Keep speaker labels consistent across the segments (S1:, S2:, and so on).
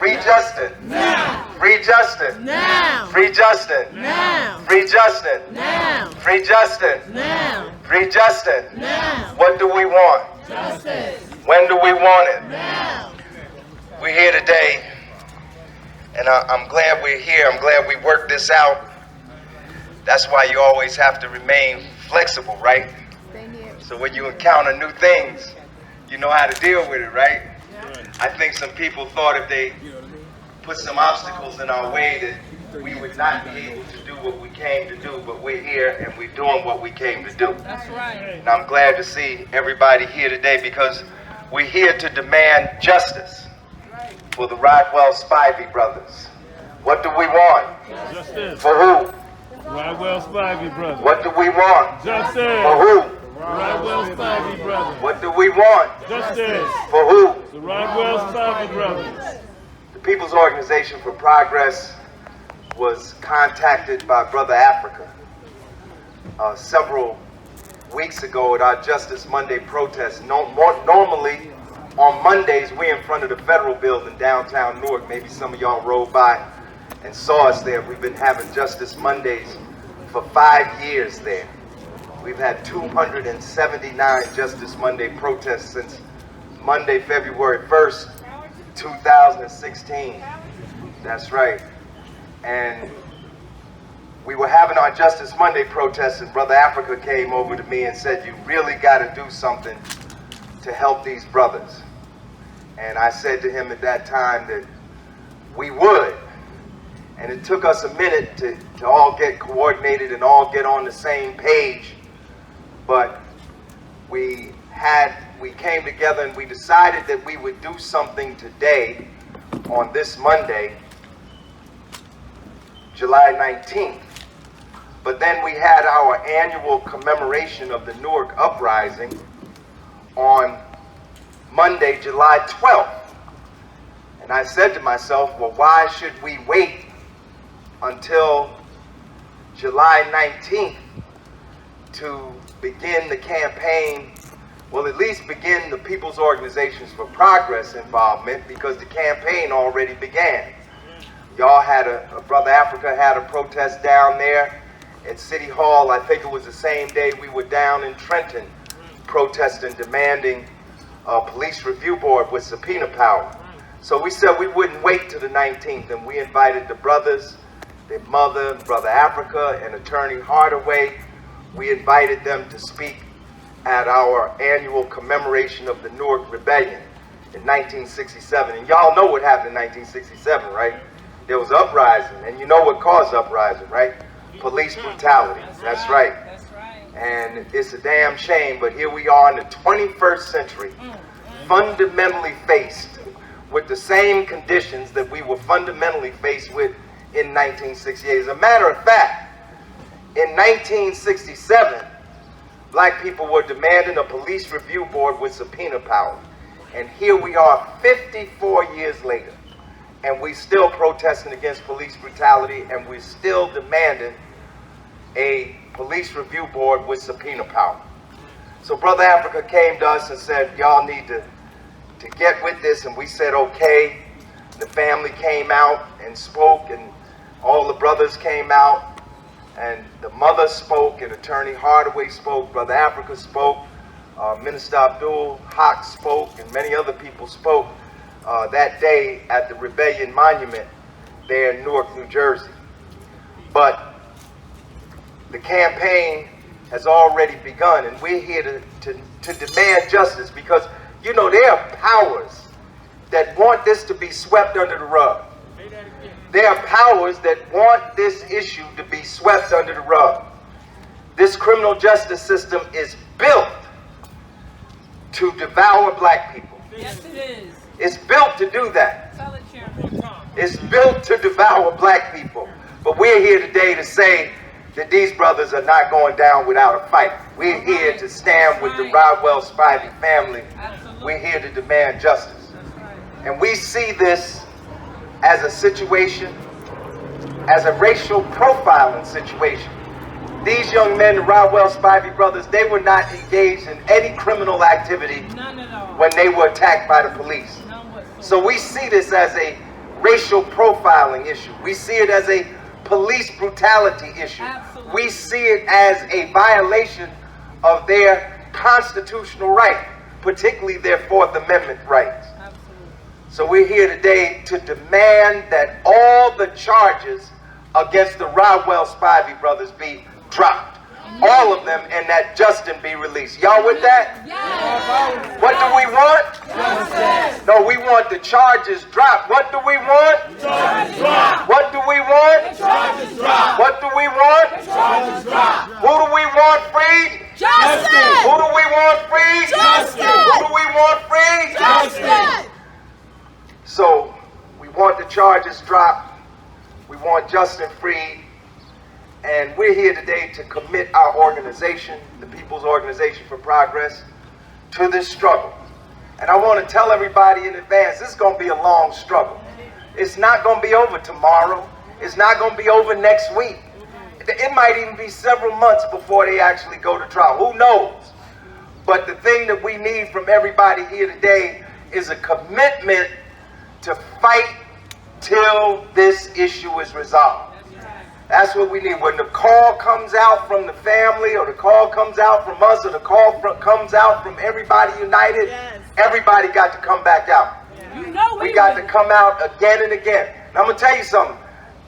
S1: Free Justin.
S2: Now.
S1: Free Justin.
S2: Now.
S1: Free Justin.
S2: Now.
S1: Free Justin.
S2: Now.
S1: Free Justin.
S2: Now.
S1: Free Justin.
S2: Now.
S1: What do we want?
S2: Justice.
S1: When do we want it?
S2: Now.
S1: We're here today, and I'm glad we're here. I'm glad we worked this out. That's why you always have to remain flexible, right? So when you encounter new things, you know how to deal with it, right? I think some people thought if they put some obstacles in our way that we would not be able to do what we came to do, but we're here and we're doing what we came to do.
S2: That's right.
S1: And I'm glad to see everybody here today because we're here to demand justice for the Rodwell Spivey brothers. What do we want?
S3: Justice.
S1: For who?
S3: Rodwell Spivey brothers.
S1: What do we want?
S3: Justice.
S1: For who?
S3: Rodwell Spivey brothers.
S1: What do we want?
S3: Justice.
S1: For who?
S3: The Rodwell Spivey brothers.
S1: The People's Organization for Progress was contacted by Brother Africa several weeks ago at our Justice Monday protest. Normally, on Mondays, we're in front of the federal building downtown Newark. Maybe some of y'all rode by and saw us there. We've been having Justice Mondays for 5 years there. We've had 279 Justice Monday protests since Monday, February 1st, 2016. That's right. And we were having our Justice Monday protests, and Brother Africa came over to me and said, you really got to do something to help these brothers. And I said to him at that time that we would. And it took us a minute to all get coordinated and all get on the same page. But we came together and we decided that we would do something today on this Monday, July 19th. But then we had our annual commemoration of the Newark Uprising on Monday, July 12th. And I said to myself, well, why should we wait until July 19th to begin the campaign, well, at least begin the People's Organizations for Progress involvement, because the campaign already began. Y'all had Brother Africa had a protest down there at City Hall. I think it was the same day we were down in Trenton protesting, demanding a police review board with subpoena power. So we said we wouldn't wait till the 19th, and we invited the brothers, their mother, Brother Africa, and Attorney Hardaway. We invited them to speak at our annual commemoration of the Newark Rebellion in 1967. And y'all know what happened in 1967, right? There was uprising, and you know what caused uprising, right? Police brutality. That's right.
S2: That's right.
S1: And it's a damn shame, but here we are in the 21st century, fundamentally faced with the same conditions that we were fundamentally faced with in 1968. As a matter of fact, in 1967, black people were demanding a police review board with subpoena power. And here we are 54 years later, and we still protesting against police brutality, and we're still demanding a police review board with subpoena power. So Brother Africa came to us and said, y'all need to get with this, and we said, okay. The family came out and spoke, and all the brothers came out, and the mother spoke, and Attorney Hardaway spoke, Brother Africa spoke, Minister Abdul Haq spoke, and many other people spoke that day at the Rebellion Monument there in Newark, New Jersey. But the campaign has already begun, and we're here to demand justice, because, you know, there are powers that want this to be swept under the rug. There are powers that want this issue to be swept under the rug. This criminal justice system is built to devour black people.
S2: Yes, it is.
S1: It's built to do that.
S2: Tell it, Chairman.
S1: It's built to devour black people. But we're here today to say that these brothers are not going down without a fight. We're here to stand with the Rodwell Spivey family.
S2: Absolutely.
S1: We're here to demand justice. And we see this as a situation, as a racial profiling situation. These young men, the Rodwell Spivey brothers, they were not engaged in any criminal activity
S2: None at all.
S1: when they were attacked by the police.
S2: None whatsoever.
S1: So we see this as a racial profiling issue. We see it as a police brutality issue.
S2: Absolutely.
S1: We see it as a violation of their constitutional right, particularly their Fourth Amendment rights.
S2: Absolutely.
S1: So we're here today to demand that all the charges against the Rodwell Spivey brothers be dropped. All of them, and that Justin be released. Y'all with that?
S2: Yes.
S1: What do we want?
S2: Justice.
S1: No, we want the charges dropped. What do we want?
S2: Charges drop.
S1: What do we want?
S2: Charges drop.
S1: What do we want?
S2: Charges drop.
S1: Who do we want freed?
S2: Justice.
S1: Who do we want freed?
S2: Justice.
S1: Who do we want freed?
S2: Justice.
S1: So we want the charges dropped. We want Justin freed. And we're here today to commit our organization, the People's Organization for Progress, to this struggle. And I want to tell everybody in advance, this is going to be a long struggle. It's not going to be over tomorrow. It's not going to be over next week. It might even be several months before they actually go to trial. Who knows? But the thing that we need from everybody here today is a commitment to fight till this issue is resolved. That's what we need. When the call comes out from the family, or the call comes out from us, or the call comes out from everybody united,
S2: Yes.
S1: everybody got to come back out.
S2: You know
S1: We got to come out again and again. And I'm going to tell you something.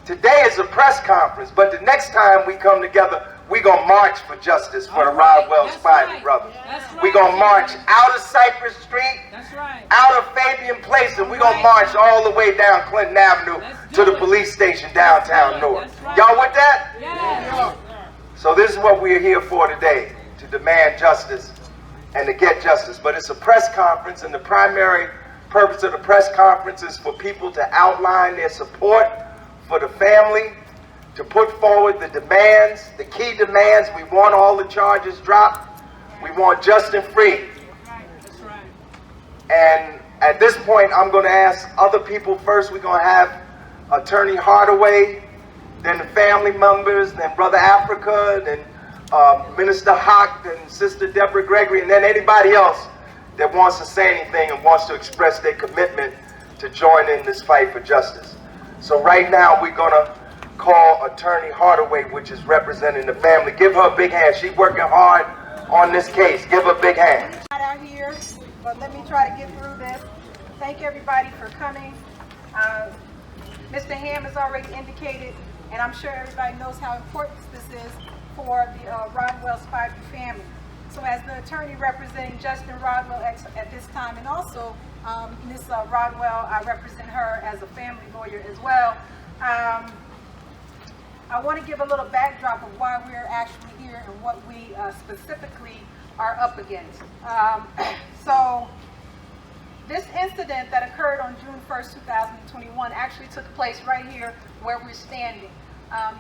S1: Today is a press conference, but the next time we come together, we're going to march for justice for the Rodwell Spivey brothers.
S2: That's right.
S1: We're going to march out of Cypress Street,
S2: That's right.
S1: out of Fabian Place, and we're going to march all the way down Clinton Avenue to the police station downtown Newark. Y'all with that?
S2: Yes.
S1: So this is what we're here for today, to demand justice and to get justice. But it's a press conference, and the primary purpose of the press conference is for people to outline their support for the family, to put forward the demands, the key demands. We want all the charges dropped. We want Justin free.
S2: That's right.
S1: And at this point, I'm going to ask other people first. We're going to have Attorney Hardaway, then the family members, then Brother Africa, then Minister Hawk, then Sister Deborah Gregory, and then anybody else that wants to say anything and wants to express their commitment to join in this fight for justice. So right now, we're going to call Attorney Hardaway, which is representing the family. Give her a big hand. She's working hard on this case. Give her a big hand.
S4: Not out here, but let me try to get through this. Thank everybody for coming. Mr. Ham has already indicated, and I'm sure everybody knows how important this is for the Rodwell Spivey family. So as the attorney representing Justin Rodwell at this time, and also Ms. Rodwell, I represent her as a family lawyer as well. I want to give a little backdrop of why we're actually here and what we specifically are up against. So this incident that occurred on June 1st, 2021 actually took place right here where we're standing.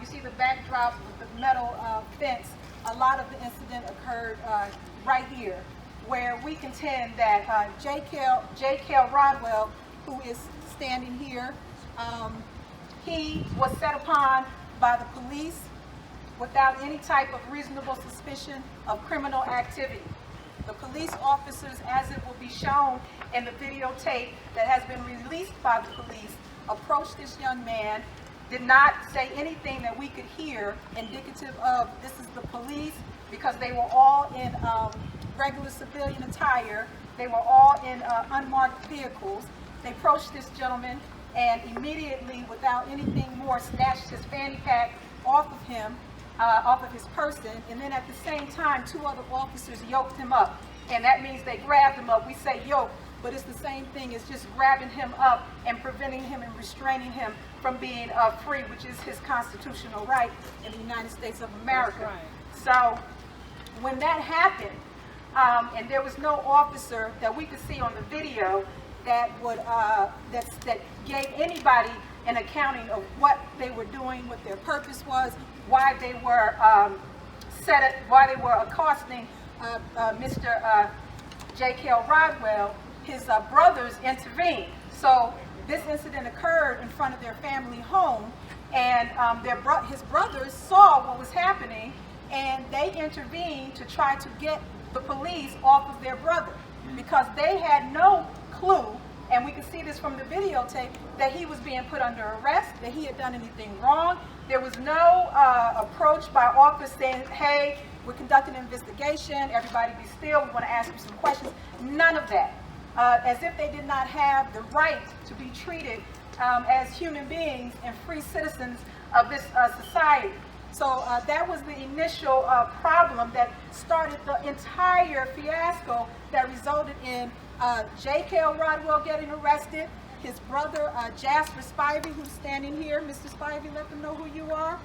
S4: You see the backdrop with the metal fence. A lot of the incident occurred right here, where we contend that J.K. Rodwell, who is standing here, he was set upon by the police without any type of reasonable suspicion of criminal activity. The police officers, as it will be shown in the videotape that has been released by the police, approached this young man, did not say anything that we could hear indicative of this is the police, because they were all in regular civilian attire. They were all in unmarked vehicles. They approached this gentleman and immediately, without anything more, snatched his fanny pack off of him, off of his person, and then at the same time, two other officers yoked him up. And that means they grabbed him up. We say yoke, but it's the same thing as just grabbing him up and preventing him and restraining him from being free, which is his constitutional right in the United States of America. Right. So when that happened, and there was no officer that we could see on the video that would that gave anybody an accounting of what they were doing, what their purpose was, why they were why they were accosting Mr. J.K. Rodwell. His brothers intervened. So this incident occurred in front of their family home, and his brothers saw what was happening, and they intervened to try to get the police off of their brother, because they had no clue and we can see this from the videotape, that he was being put under arrest, that he had done anything wrong. There was no approach by officers saying, hey, we're conducting an investigation, everybody be still, we want to ask you some questions. None of that. As if they did not have the right to be treated as human beings and free citizens of this society. So that was the initial problem that started the entire fiasco that resulted in J.K. Rodwell getting arrested, his brother Jasper Spivey, who's standing here. Mr. Spivey, let them know who you are.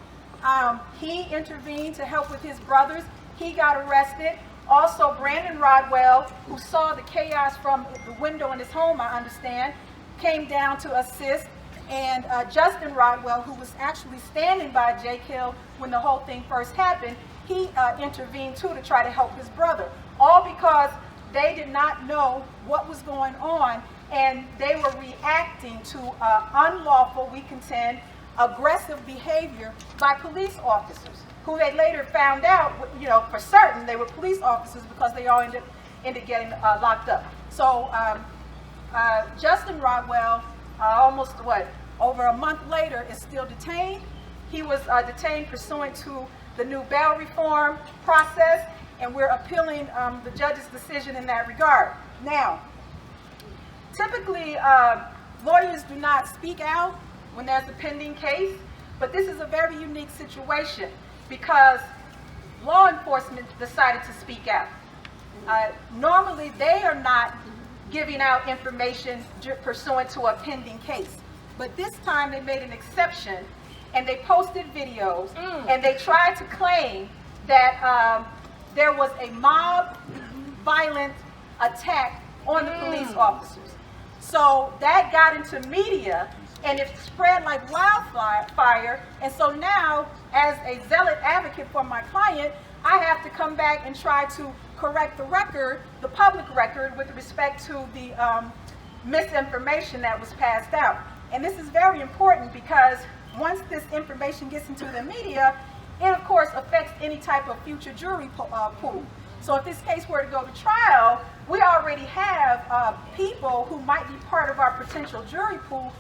S4: He intervened to help with his brothers. He got arrested. Also, Brandon Rodwell, who saw the chaos from the window in his home, I understand, came down to assist. And Justin Rodwell, who was actually standing by J. Kill when the whole thing first happened, he intervened too to try to help his brother. All because they did not know what was going on, and they were reacting to unlawful, we contend, aggressive behavior by police officers, who they later found out, you know, for certain they were police officers because they all ended getting locked up. So Justin Rodwell, almost over a month later, is still detained. He was detained pursuant to the new bail reform process, and we're appealing the judge's decision in that regard. Now, typically, lawyers do not speak out when there's a pending case, but this is a very unique situation because law enforcement decided to speak out. Normally, they are not giving out information pursuant to a pending case. But this time they made an exception, and they posted videos, and they tried to claim that there was a mob violent attack on the police officers. So that got into media, and it spread like wildfire. And so now, as a zealot advocate for my client, I have to come back and try to correct the record, the public record, with respect to the misinformation that was passed out. And this is very important because once this information gets into the media, it of course affects any type of future jury pool. So if this case were to go to trial, we already have people who might be part of our potential jury pool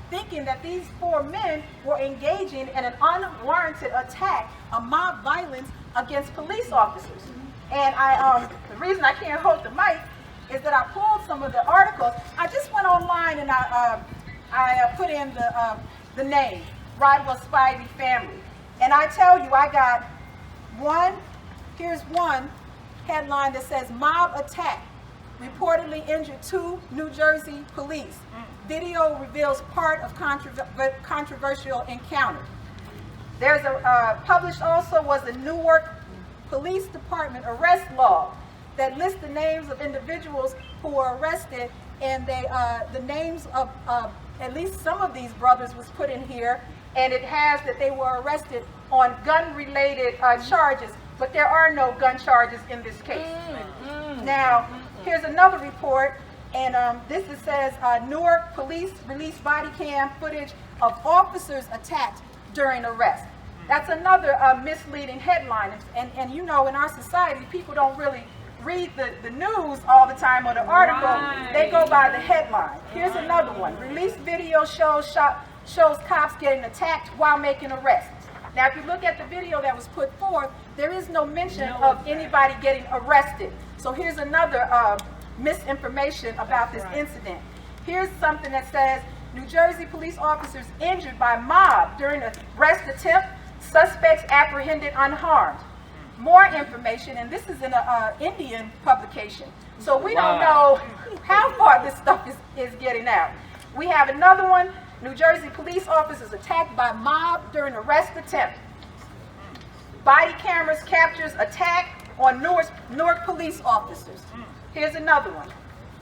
S4: thinking that these four men were engaging in an unwarranted attack, a mob violence against police officers. And the reason I can't hold the mic is that I pulled some of the articles. I just went online and I put in the name, Rodwell Spivey family. And I tell you, I got here's one headline that says, mob attack, reportedly injured 2 New Jersey police. Video reveals part of controversial encounter. There's published also was the NEWARK Police Department arrest log that lists the names of individuals who were arrested, and the names of at least some of these brothers was put in here, and it has that they were arrested on gun-related charges, but there are no gun charges in this case. Now, here's another report, and this says Newark police released body cam footage of officers attacked during arrest. That's another misleading headline, and you know, in our society, people don't really read the news all the time or the article. Right. They go by the headline. Here's another one. Released video shows cops getting attacked while making arrests. Now, if you look at the video that was put forth, there is no mention of anybody getting arrested. So here's another misinformation about this incident. Here's something that says, New Jersey police officers injured by mob during an arrest attempt, suspects apprehended unharmed. More information, and this is in an Indian publication, so we don't know how far this stuff is getting out. We have another one, New Jersey police officers attacked by mob during arrest attempt. Body cameras captures attack on Newark police officers. Here's another one.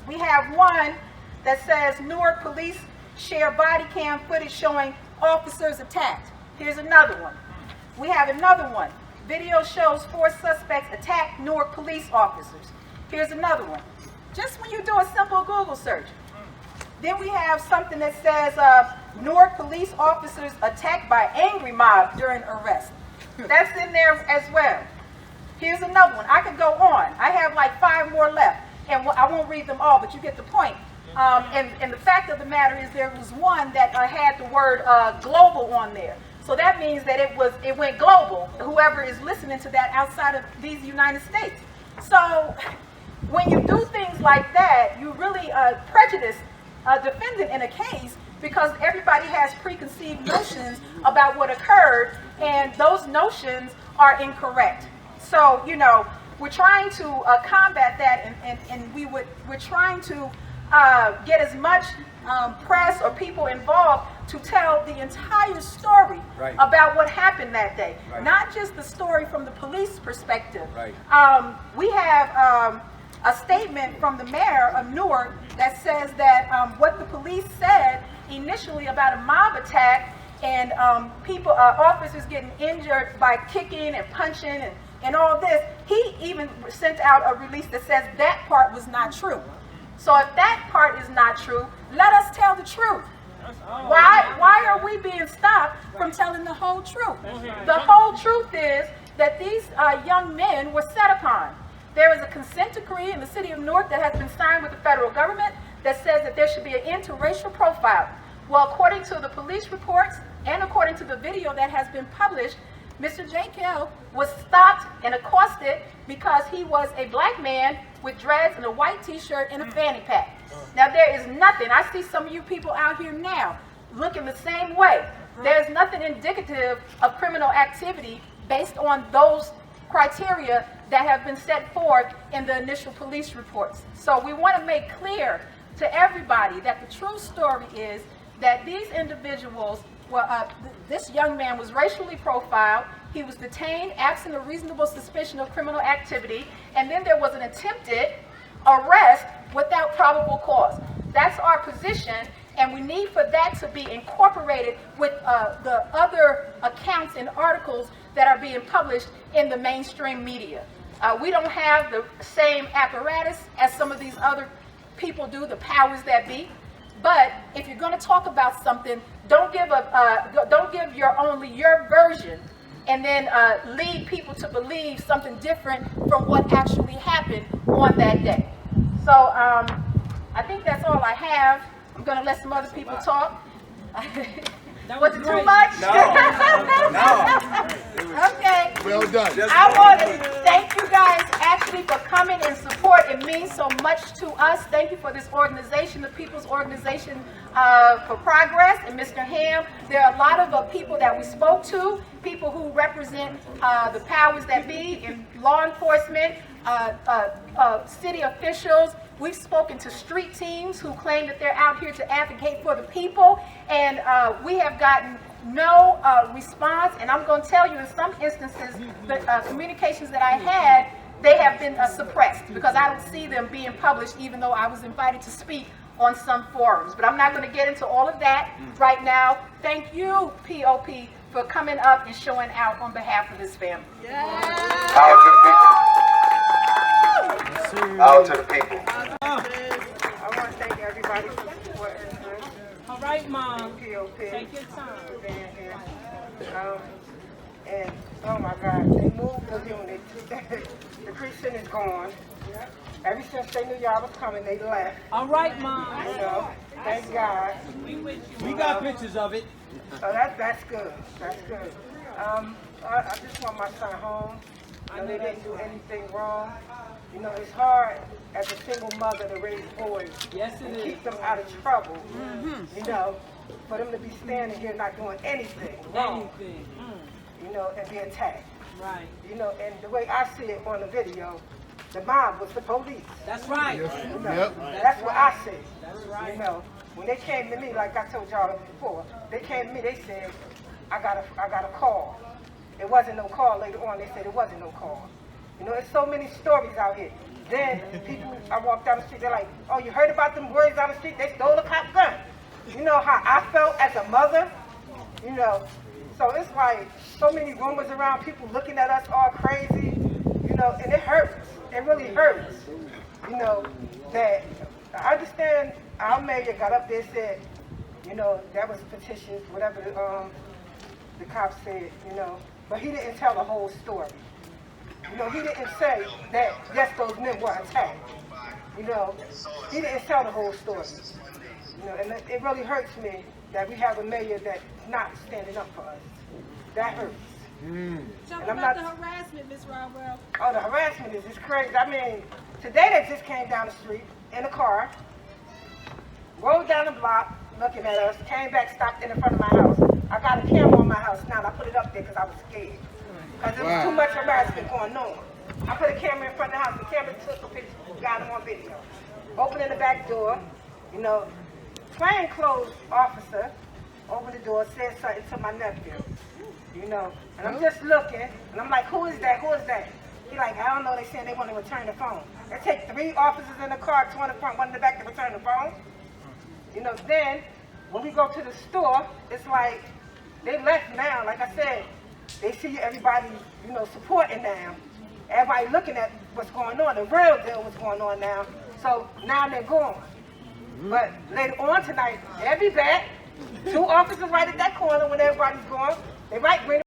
S4: We have one that says Newark police share body cam footage showing officers attacked. Here's another one. We have another one. Video shows 4 suspects attack Newark police officers. Here's another one. Just when you do a simple Google search. Then we have something that says Newark police officers attacked by angry mob during arrest. That's in there as well. Here's another one. I could go on. I have like 5 more left, and I won't read them all, but you get the point. And the fact of the matter is there was one that had the word global on there. So that means that it went global, whoever is listening to that outside of these United States. So when you do things like that, you really prejudice a defendant in a case, because everybody has preconceived notions about what occurred, and those notions are incorrect. So, you know, we're trying to combat that, and we're trying to get as much press or people involved to tell the entire story about what happened that day, not just the story from the police perspective. We have a statement from the mayor of Newark that says that what the police said initially about a mob attack and officers getting injured by kicking and punching and all this, he even sent out a release that says that part was not true. So if that part is not true, let us tell the truth. Why are we being stopped from telling the whole truth? The whole truth is that these young men were set upon. There is a consent decree in the city of Newark that has been signed with the federal government that says that there should be an interracial profile. Well, according to the police reports and according to the video that has been published, Mr. J. Kell was stopped and accosted because he was a black man with dreads and a white t-shirt and a fanny pack. Now, there is nothing, I see some of you people out here now looking the same way. There's nothing indicative of criminal activity based on those criteria that have been set forth in the initial police reports. So we want to make clear to everybody that the true story is that these individuals, this young man was racially profiled, he was detained absent a reasonable suspicion of criminal activity, and then there was an attempted arrest without probable cause. That's our position, and we need for that to be incorporated with the other accounts and articles that are being published in the mainstream media. We don't have the same apparatus as some of these other people do, the powers that be. But if you're going to talk about something, don't give only your version, and then lead people to believe something different from what actually happened on that day. So I think that's all I have. I'm going to let some other people talk. Was it too much? No. Okay.
S5: Well done.
S4: I want to thank you guys actually for coming and support. It means so much to us. Thank you for this organization, the People's Organization for Progress, and Mr. Ham. There are a lot of people that we spoke to, people who represent the powers that be in law enforcement, city officials. We've spoken to street teams who claim that they're out here to advocate for the people, and we have gotten no response. And I'm going to tell you, in some instances, the communications that I had, they have been suppressed because I don't see them being published, even though I was invited to speak on some forums. But I'm not going to get into all of that right now. Thank you, POP, for coming up and showing out on behalf of this family.
S1: Power to the people. Power to the people.
S6: I want to thank everybody for supporting us.
S2: All right, Mom.
S6: POP.
S2: Take your time.
S6: For being here. And oh my God, they moved the unit. The precinct is gone. Ever since they knew y'all was coming, they left.
S2: All right, Mom.
S6: You know, thank God.
S7: We got pictures of it.
S6: So that's good. That's good. I just want my son home. I know they didn't do anything wrong. You know, it's hard as a single mother to raise boys.
S7: Yes, it
S6: and
S7: is.
S6: keep them out of trouble. You know, for them to be standing here not doing anything wrong. You know, and be attacked.
S7: Right.
S6: You know, and the way I see it on the video, the mob was the police.
S7: That's right.
S6: You know, that's what I see.
S7: That's right.
S6: You know, when they came to me, like I told y'all before, they came to me, they said, I got a call. It wasn't no call. Later on, they said it wasn't no call. You know, there's so many stories out here. Then people, I walk down the street, they're like, oh, you heard about them boys down the street? They stole a cop gun. You know how I felt as a mother? You know, so it's like so many rumors around, people looking at us all crazy, you know, and it hurts. It really hurts. You know, that I understand our mayor got up there and said, you know, that was fictitious, whatever the cops said, you know, but he didn't tell the whole story. You know, he didn't say that, yes, those men were attacked. You know, he didn't tell the whole story. You know, and it really hurts me that we have a mayor that's not standing up for us. That hurts.
S2: Talk
S6: And I'm
S2: about
S6: not-
S2: the harassment, Miss Rodwell.
S6: Oh, the harassment is just crazy. I mean, today they just came down the street in a car, rolled down the block, looking at us, came back, stopped in front of my house. I got a camera on my house now, and I put it up there because I was scared. Because there was too much harassment going on. I put a camera in front of the house, the camera took a picture, got him on video. Opening the back door, you know, plainclothes officer opened the door, said something to my nephew. You know, and I'm just looking, and I'm like, who is that? Who is that? He like, I don't know, they saying they want to return the phone. They take 3 officers in the car, 2 in the front, 1 in the back to return the phone. You know, then, when we go to the store, it's like, they left now, like I said, they see everybody, you know, supporting now. Everybody looking at what's going on, the real deal what's going on now. So now they're gone. But later on tonight, they'll be back. 2 officers right at that corner when everybody's gone. They might bring